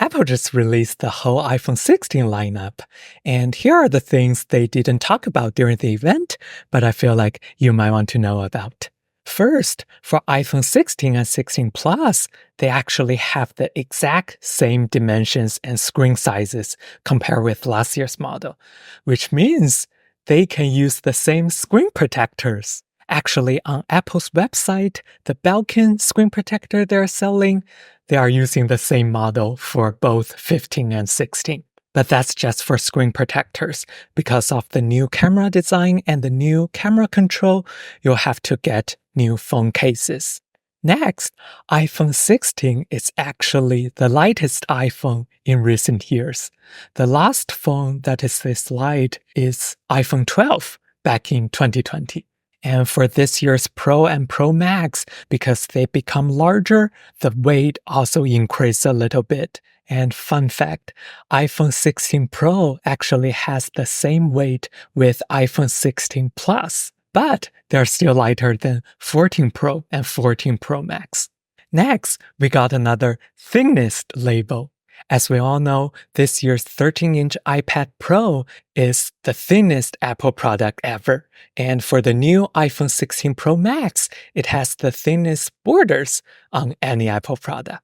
Apple just released the whole iPhone 16 lineup, and here are the things they didn't talk about during the event, but I feel like you might want to know about. First, for iPhone 16 and 16 Plus, they actually have the exact same dimensions and screen sizes compared with last year's model, which means they can use the same screen protectors. Actually, on Apple's website, the Belkin screen protector they're selling, they are using the same model for both 15 and 16. But that's just for screen protectors. Because of the new camera design and the new camera control, you'll have to get new phone cases. Next, iPhone 16 is actually the lightest iPhone in recent years. The last phone that is this light is iPhone 12 back in 2020. And for this year's Pro and Pro Max, because they become larger, the weight also increased a little bit. And fun fact, iPhone 16 Pro actually has the same weight with iPhone 16 Plus, but they're still lighter than 14 Pro and 14 Pro Max. Next, we got another thinnest label. As we all know, this year's 13-inch iPad Pro is the thinnest Apple product ever. And for the new iPhone 16 Pro Max, it has the thinnest borders on any Apple product.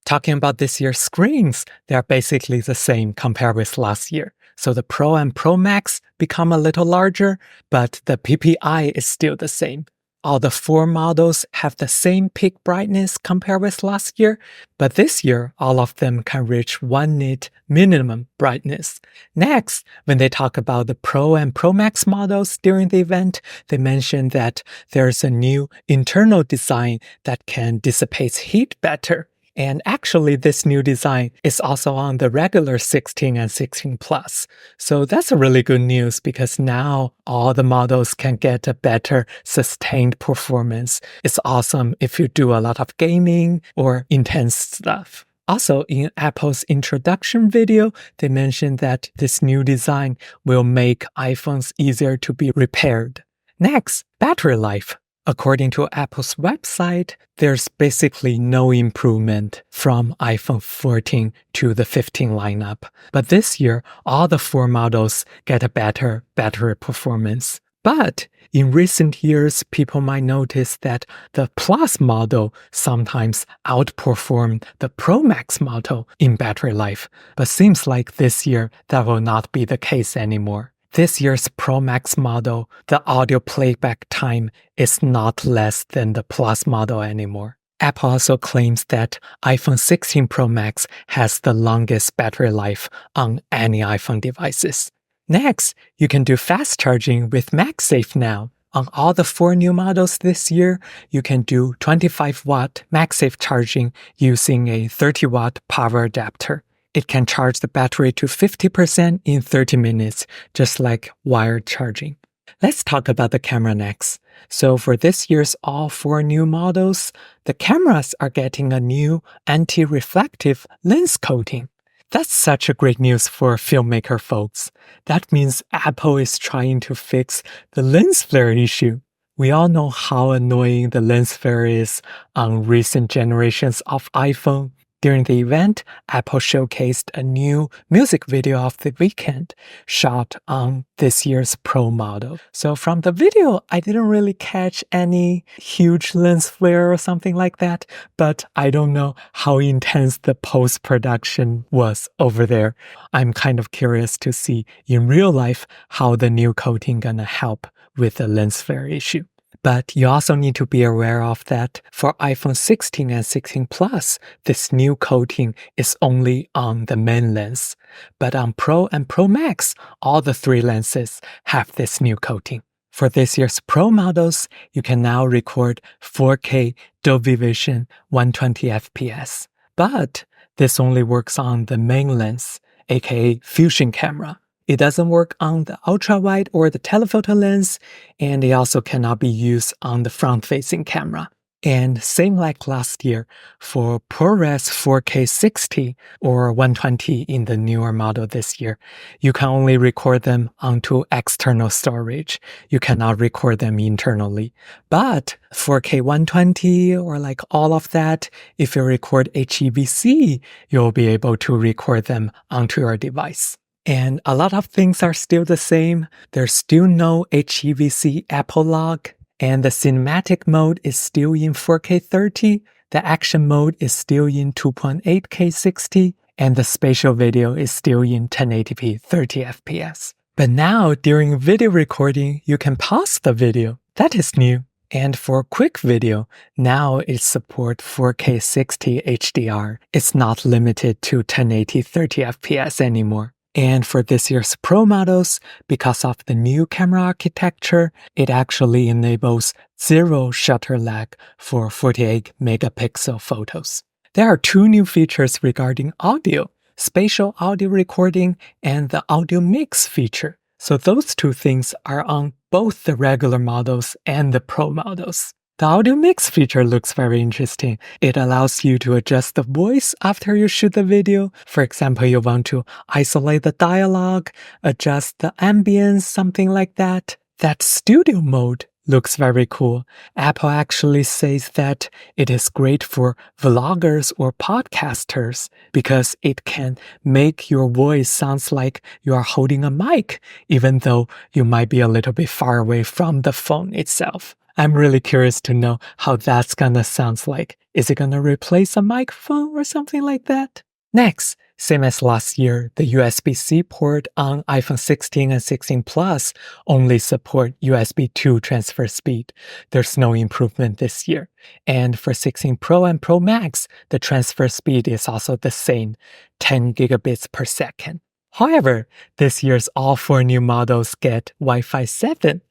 Talking about this year's screens, they are basically the same compared with last year. So the Pro and Pro Max become a little larger, but the PPI is still the same. All the four models have the same peak brightness compared with last year, but this year, all of them can reach 1 nit minimum brightness. Next, when they talk about the Pro and Pro Max models during the event, they mentioned that there's a new internal design that can dissipate heat better. And actually, this new design is also on the regular 16 and 16 Plus. So that's a really good news because now all the models can get a better sustained performance. It's awesome if you do a lot of gaming or intense stuff. Also, in Apple's introduction video, they mentioned that this new design will make iPhones easier to be repaired. Next, battery life. According to Apple's website, there's basically no improvement from iPhone 14 to the 15 lineup. But this year, all the four models get a better battery performance. But in recent years, people might notice that the Plus model sometimes outperformed the Pro Max model in battery life. But seems like this year, that will not be the case anymore. This year's Pro Max model, the audio playback time is not less than the Plus model anymore. Apple also claims that iPhone 16 Pro Max has the longest battery life on any iPhone devices. Next, you can do fast charging with MagSafe now. On all the four new models this year, you can do 25-watt MagSafe charging using a 30-watt power adapter. It can charge the battery to 50% in 30 minutes, just like wired charging. Let's talk about the camera next. So for this year's all four new models, the cameras are getting a new anti-reflective lens coating. That's such a great news for filmmaker folks. That means Apple is trying to fix the lens flare issue. We all know how annoying the lens flare is on recent generations of iPhone. During the event, Apple showcased a new music video of the weekend shot on this year's Pro model. So from the video, I didn't really catch any huge lens flare or something like that, but I don't know how intense the post-production was over there. I'm kind of curious to see in real life how the new coating gonna help with the lens flare issue. But you also need to be aware of that for iPhone 16 and 16 Plus, this new coating is only on the main lens. But on Pro and Pro Max, all the three lenses have this new coating. For this year's Pro models, you can now record 4K Dolby Vision 120 FPS. But this only works on the main lens, aka Fusion camera. It doesn't work on the ultra-wide or the telephoto lens, and it also cannot be used on the front-facing camera. And same like last year, for ProRes 4K 60 or 120 in the newer model this year, you can only record them onto external storage. You cannot record them internally. But 4K 120 or like all of that, if you record HEVC, you'll be able to record them onto your device. And a lot of things are still the same. There's still no HEVC Apple log. And the cinematic mode is still in 4K 30, the action mode is still in 2.8K 60, and the spatial video is still in 1080p 30 FPS. But now, during video recording, you can pause the video. That is new. And for quick video, now it supports 4K 60 HDR. It's not limited to 1080 30 FPS anymore. And for this year's Pro models, because of the new camera architecture, it actually enables zero shutter lag for 48 megapixel photos. There are two new features regarding audio, spatial audio recording and the audio mix feature. So those two things are on both the regular models and the Pro models. The audio mix feature looks very interesting. It allows you to adjust the voice after you shoot the video. For example, you want to isolate the dialogue, adjust the ambience, something like that. That studio mode looks very cool. Apple actually says that it is great for vloggers or podcasters because it can make your voice sound like you are holding a mic, even though you might be a little bit far away from the phone itself. I'm really curious to know how that's gonna sound like. Is it gonna replace a microphone or something like that? Next, same as last year, the USB-C port on iPhone 16 and 16 Plus only support USB 2 transfer speed. There's no improvement this year. And for 16 Pro and Pro Max, the transfer speed is also the same, 10 gigabits per second. However, this year's all four new models get Wi-Fi 7.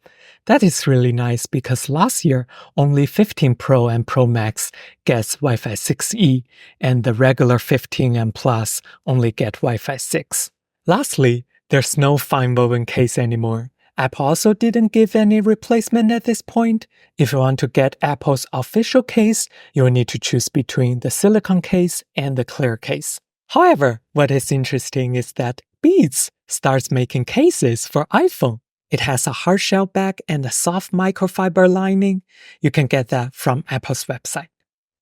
That is really nice because last year, only 15 Pro and Pro Max gets Wi-Fi 6E, and the regular 15 and Plus only get Wi-Fi 6. Lastly, there's no fine woven case anymore. Apple also didn't give any replacement at this point. If you want to get Apple's official case, you'll need to choose between the silicone case and the clear case. However, what is interesting is that Beats starts making cases for iPhone. It has a hard shell back and a soft microfiber lining. You can get that from Apple's website.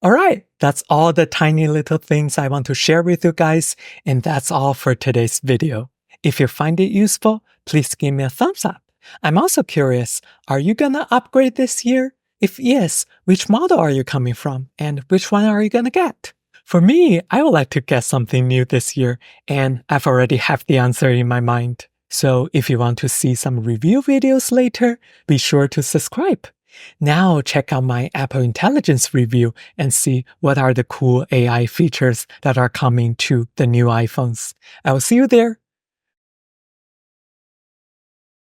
Alright, that's all the tiny little things I want to share with you guys, and that's all for today's video. If you find it useful, please give me a thumbs up. I'm also curious, are you gonna upgrade this year? If yes, which model are you coming from, and which one are you gonna get? For me, I would like to get something new this year, and I've already have the answer in my mind. So if you want to see some review videos later, be sure to subscribe. Now check out my Apple Intelligence review and see what are the cool AI features that are coming to the new iPhones. I will see you there.